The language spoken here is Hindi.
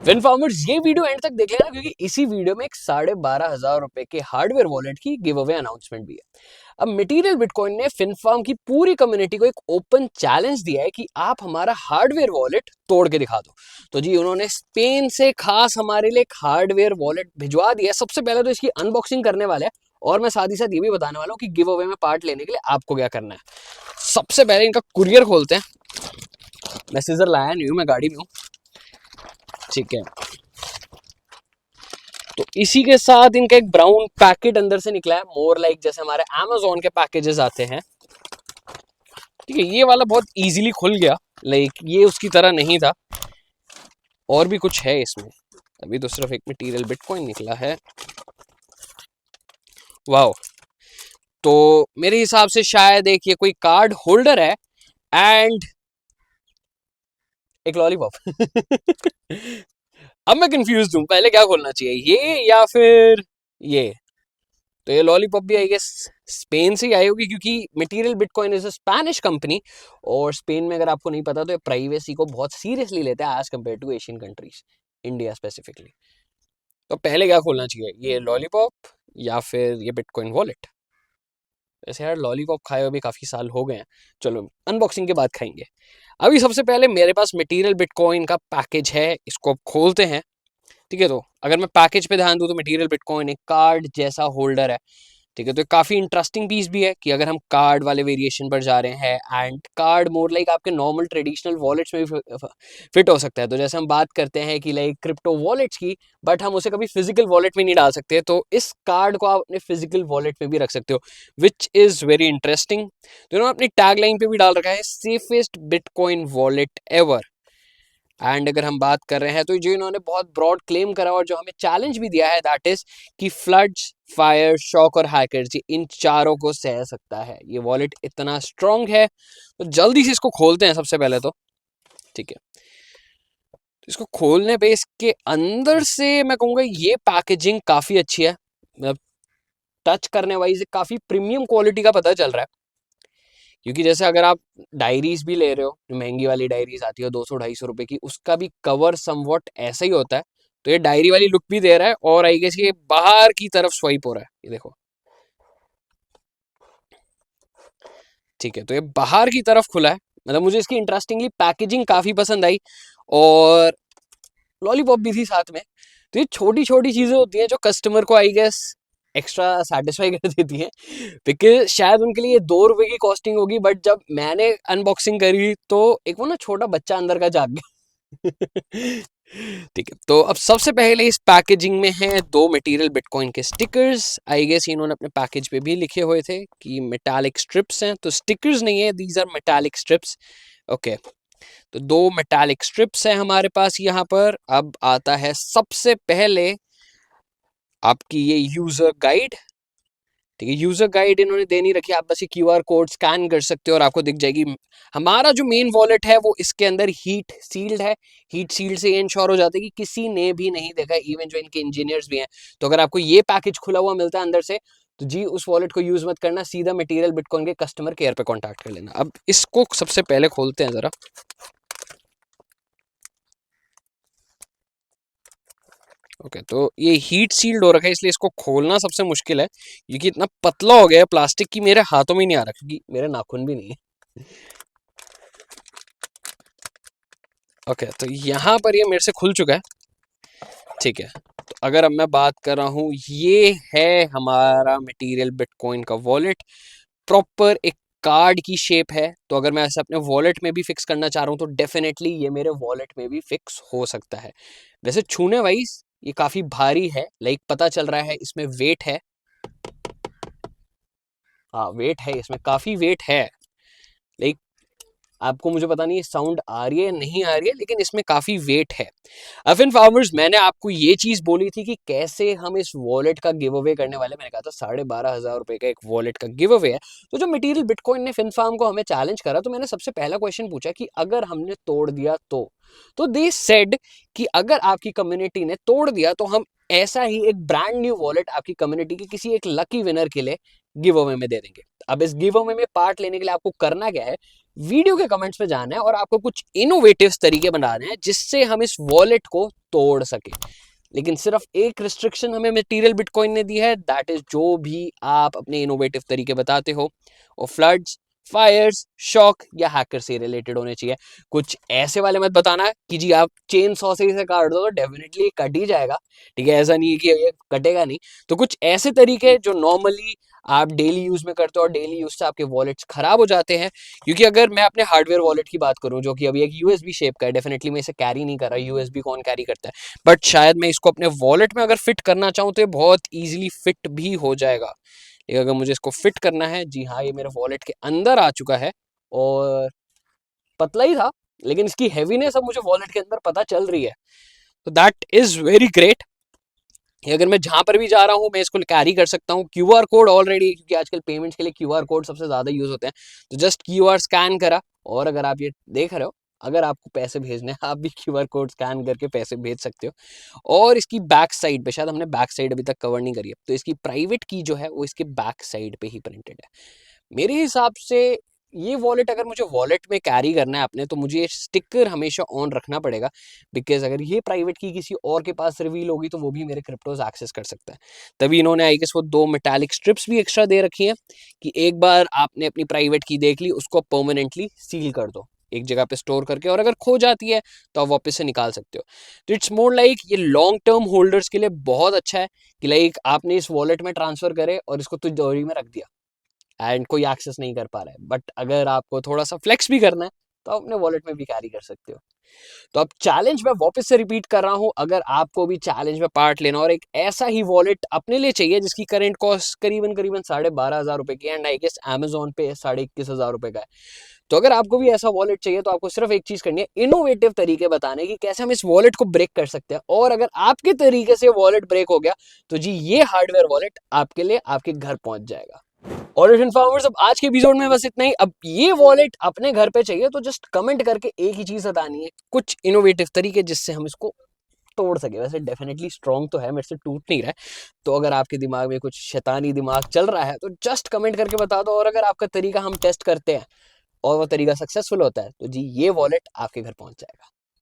विन फार्मर्स ये वीडियो एंड तक देख लेना, क्योंकि इसी वीडियो में एक 12,500 रुपए के हार्डवेयर वॉलेट की गिव अवे अनाउंसमेंट भी है। अब मटेरियल बिटकॉइन ने फिनफार्म की पूरी कम्युनिटी को एक ओपन चैलेंज दिया है कि आप हमारा हार्डवेयर वॉलेट तोड़ के दिखा दो। तो जी उन्होंने स्पेन से खास हमारे लिए एक हार्डवेयर वॉलेट भिजवा दिया है। सबसे पहले तो इसकी अनबॉक्सिंग करने वाले हैं और मैं साथ ही साथ ये भी बताने वाला हूँ कि गिव अवे में पार्ट लेने के लिए आपको क्या करना है। सबसे पहले इनका कुरियर खोलते हैं। मैं सीजर लाया नहीं हूँ, मैं गाड़ी में हूँ। ठीक है, तो इसी के साथ इनका एक ब्राउन पैकेट अंदर से निकला है, मोर लाइक जैसे हमारे अमेजोन के पैकेजेस आते हैं। ठीक है, ये वाला बहुत इजीली खुल गया, लाइक ये उसकी तरह नहीं था। और भी कुछ है इसमें, अभी तो सिर्फ एक मटेरियल बिटकॉइन निकला है। वाओ, तो मेरे हिसाब से शायद एक ये कोई कार्ड होल्डर है एंड एक लॉलीपॉप। अब मैं कंफ्यूज हूं, पहले क्या खोलना चाहिए, ये या फिर ये। तो ये लॉलीपॉप भी आई गेस स्पेन से ही आई होगी, क्योंकि material bitcoin is a Spanish company और स्पेन में अगर आपको नहीं पता तो ये प्राइवेसी को बहुत सीरियसली लेते हैं as compare to Asian countries, India specifically. तो पहले क्या खोलना चाहिए, ये लॉलीपॉप या फिर ये बिटकॉइन वॉलेट। वैसे यार लॉलीपॉप खाए हुए भी काफ़ी साल हो गए हैं, चलो अनबॉक्सिंग के बाद खाएंगे। अभी सबसे पहले मेरे पास मटेरियल बिटकॉइन का पैकेज है, इसको अब खोलते हैं। ठीक है, तो अगर मैं पैकेज पे ध्यान दूं तो मटेरियल बिटकॉइन एक कार्ड जैसा होल्डर है। ठीक है, तो काफ़ी इंटरेस्टिंग पीस भी है कि अगर हम कार्ड वाले वेरिएशन पर जा रहे हैं एंड कार्ड मोर लाइक आपके नॉर्मल ट्रेडिशनल वॉलेट्स में भी फिट हो सकता है। तो जैसे हम बात करते हैं कि लाइक क्रिप्टो वॉलेट्स की, बट हम उसे कभी फिजिकल वॉलेट में नहीं डाल सकते, तो इस कार्ड को आप अपने फिजिकल वॉलेट में भी रख सकते हो, विच इज़ वेरी इंटरेस्टिंग। तो इन्होंने अपनी टैग लाइन पे भी डाल रखा है, safest bitcoin wallet ever. And अगर हम बात कर रहे हैं तो जो इन्होंने बहुत ब्रॉड क्लेम करा और जो हमें चैलेंज भी दिया है, दैट इज कि फ्लड्स, फायर, शॉक और हैकर्स, ये इन चारों को सह सकता है। ये वॉलेट इतना स्ट्रांग है। तो जल्दी से इसको खोलते हैं सबसे पहले तो। ठीक है, तो इसको खोलने पे इसके अंदर से मैं कहूँगा ये पैकेजिंग काफ़ी अच्छी है। मतलब टच करने वाइज काफ़ी प्रीमियम क्वालिटी का पता चल रहा है, क्योंकि जैसे अगर आप डायरीज भी ले रहे हो, जो महंगी वाली डायरीज आती है 200-250 रुपए की, उसका भी कवर समवॉट ऐसा ही होता है। तो ये डायरी वाली लुक भी दे रहा है और आई गेस ये बाहर की तरफ स्वाइप हो रहा है, ये देखो। ठीक है, तो ये बाहर की तरफ खुला है। मतलब मुझे इसकी इंटरेस्टिंगली पैकेजिंग काफी पसंद आई और लॉलीपॉप भी थी साथ में। तो ये छोटी छोटी चीजें होती हैं जो कस्टमर को आई गेस एक्स्ट्रा सेटिस्फाई कर देती हैं, बिकॉज शायद उनके लिए 2 रुपए की कॉस्टिंग होगी, बट जब मैंने अनबॉक्सिंग करी तो एक वो ना छोटा बच्चा अंदर का जाग गया। ठीक है, तो अब सबसे पहले इस पैकेजिंग में है 2 मटेरियल बिटकॉइन के स्टिकर्स। आई गेस इन्होंने अपने पैकेज पे भी लिखे हुए थे कि मेटालिक स्ट्रिप्स हैं, तो स्टिकर्स नहीं है, these are metallic strips. Okay, तो 2 मेटालिक स्ट्रिप्स हैं हमारे पास यहाँ पर। अब आता है सबसे पहले आपकी ये यूजर गाइड। ठीक है, यूजर गाइड इन्होंने दे नहीं रखी, आप बस ये क्यूआर कोड स्कैन कर सकते हो और आपको दिख जाएगी। हमारा जो मेन वॉलेट है वो इसके अंदर हीट सील्ड है। हीट सील्ड से ये इंश्योर हो जाता है कि किसी ने भी नहीं देखा, इवन जो इनके इंजीनियर्स भी हैं। तो अगर आपको ये पैकेज खुला हुआ मिलता है अंदर से, तो जी उस वॉलेट को यूज मत करना, सीधा मटेरियल बिटकॉइन के कस्टमर केयर पे कॉन्टैक्ट कर लेना। अब इसको सबसे पहले खोलते हैं जरा। ओके, तो ये हीट सील्ड हो रखा है, इसलिए इसको खोलना सबसे मुश्किल है, क्योंकि इतना पतला हो गया है प्लास्टिक की, मेरे हाथों में ही नहीं आ रहा, क्योंकि मेरे नाखून भी नहीं है। ओके, तो यहाँ पर ये मेरे से खुल चुका है। ठीक है, तो अगर अब मैं बात कर रहा हूँ, ये है हमारा मटेरियल बिटकॉइन का वॉलेट। प्रॉपर एक कार्ड की शेप है, तो अगर मैं ऐसे अपने वॉलेट में भी फिक्स करना चाह रहा हूँ तो डेफिनेटली ये मेरे वॉलेट में भी फिक्स हो सकता है। वैसे छूने वाइज ये काफ़ी भारी है, लाइक पता चल रहा है इसमें वेट है। हाँ वेट है, इसमें काफ़ी वेट है। लाइक आपको, मुझे पता नहीं साउंड आ रही है नहीं आ रही है, लेकिन इसमें काफ़ी वेट है। अफिन फार्मर्स, मैंने आपको ये चीज़ बोली थी कि कैसे हम इस वॉलेट का गिव अवे करने वाले। मैंने कहा था 12,500 रुपए का एक वॉलेट का गिव अवे है। तो जब मटेरियल बिटकॉइन ने फिन फार्म को हमें चैलेंज करा, तो मैंने सबसे पहला क्वेश्चन पूछा कि अगर हमने तोड़ दिया तो दे सेड कि अगर आपकी कम्युनिटी ने तोड़ दिया तो हम ऐसा ही एक ब्रांड न्यू वॉलेट आपकी कम्युनिटी के किसी एक लकी विनर के लिए गिव अवे में दे देंगे। अब इस गिव अवे में पार्ट लेने के लिए आपको करना क्या है, वीडियो के कमेंट्स में जाना है और आपको कुछ इनोवेटिव तरीके बनाने हैं जिससे हम इस वॉलेट को तोड़ सके। लेकिन सिर्फ एक रिस्ट्रिक्शन हमें मटेरियल बिटकॉइन ने दी है, दैट इज जो भी आप अपने इनोवेटिव तरीके बताते हो और फ्लड्स, फायर्स, शॉक या हैकर से रिलेटेड होने चाहिए। कुछ ऐसे वाले मत बताना कि जी आप चेन सॉ से इसे काट दो तो डेफिनेटली कट ही जाएगा, ठीक है, ऐसा नहीं है कि ये कटेगा नहीं। तो कुछ ऐसे तरीके जो नॉर्मली आप डेली यूज में करते हो और डेली यूज से आपके वॉलेट्स खराब हो जाते हैं। क्योंकि अगर मैं अपने हार्डवेयर वॉलेट की बात करूं जो कि अभी एक यूएसबी शेप का है, डेफिनेटली मैं इसे कैरी नहीं कर रहा, यूएसबी कौन कैरी करता है, बट शायद मैं इसको अपने वॉलेट में अगर फिट करना चाहूँ तो ये बहुत ईजिली फिट भी हो जाएगा। लेकिन अगर मुझे इसको फिट करना है, जी हाँ ये मेरे वॉलेट के अंदर आ चुका है और पतला ही था लेकिन इसकी हैवीनेस अब मुझे वॉलेट के अंदर पता चल रही है, तो दैट इज वेरी ग्रेट। अगर मैं जहां पर भी जा रहा हूं मैं इसको कैरी कर सकता हूँ। क्यूआर कोड ऑलरेडी, क्योंकि आजकल पेमेंट्स के लिए क्यूआर कोड सबसे ज्यादा यूज होते हैं, तो जस्ट क्यूआर स्कैन करा और अगर आप ये देख रहे हो, अगर आपको पैसे भेजने हैं आप भी क्यूआर कोड स्कैन करके पैसे भेज सकते हो। और इसकी बैक साइड पे, शायद हमने बैक साइड अभी तक कवर नहीं करी है, तो इसकी प्राइवेट की जो है वो इसके बैक साइड पे ही प्रिंटेड है। मेरे हिसाब से ये वॉलेट अगर मुझे वॉलेट में कैरी करना है अपने, तो मुझे ये स्टिकर हमेशा ऑन रखना पड़ेगा, बिकॉज अगर ये प्राइवेट की किसी और के पास रिवील होगी तो वो भी मेरे क्रिप्टोज एक्सेस कर सकता है। तभी इन्होंने आई गेस वो 2 मेटालिक स्ट्रिप्स भी एक्स्ट्रा दे रखी हैं कि एक बार आपने अपनी प्राइवेट की देख ली उसको परमानेंटली सील कर दो एक जगह पे स्टोर करके, और अगर खो जाती है तो आप वापस से निकाल सकते हो। तो इट्स मोर लाइक ये लॉन्ग टर्म होल्डर्स के लिए बहुत अच्छा है कि लाइक आपने इस वॉलेट में ट्रांसफर करे और इसको तिजोरी में रख दिया एंड कोई एक्सेस नहीं कर पा रहा है, बट अगर आपको थोड़ा सा फ्लेक्स भी करना है तो आप अपने वॉलेट में भी कैरी कर सकते हो। तो अब चैलेंज में वापस से रिपीट कर रहा हूं, अगर आपको भी चैलेंज में पार्ट लेना और एक ऐसा ही वॉलेट अपने लिए चाहिए जिसकी करंट कॉस्ट करीबन करीबन 12,500 रुपए की, एंड आई गेस अमेजोन पे 21,500 रुपए का है, तो अगर आपको भी ऐसा वॉलेट चाहिए तो आपको सिर्फ एक चीज करनी है, इनोवेटिव तरीके बताने की कैसे हम इस वॉलेट को ब्रेक कर सकते हैं। और अगर आपके तरीके से वॉलेट ब्रेक हो गया तो जी ये हार्डवेयर वॉलेट आपके लिए आपके घर पहुंच जाएगा। और फार्मर्स, अब आज के एपिसोड में बस इतना ही। अब ये वॉलेट अपने घर पे चाहिए तो जस्ट कमेंट करके एक ही चीज बतानी है, कुछ इनोवेटिव तरीके जिससे हम इसको तोड़ सके। वैसे डेफिनेटली स्ट्रॉन्ग तो है, मेरे से टूट नहीं रहा है, तो अगर आपके दिमाग में कुछ शैतानी दिमाग चल रहा है तो जस्ट कमेंट करके बता दो, और अगर आपका तरीका हम टेस्ट करते हैं और वो तरीका सक्सेसफुल होता है तो जी ये वॉलेट आपके घर पहुंच जाएगा।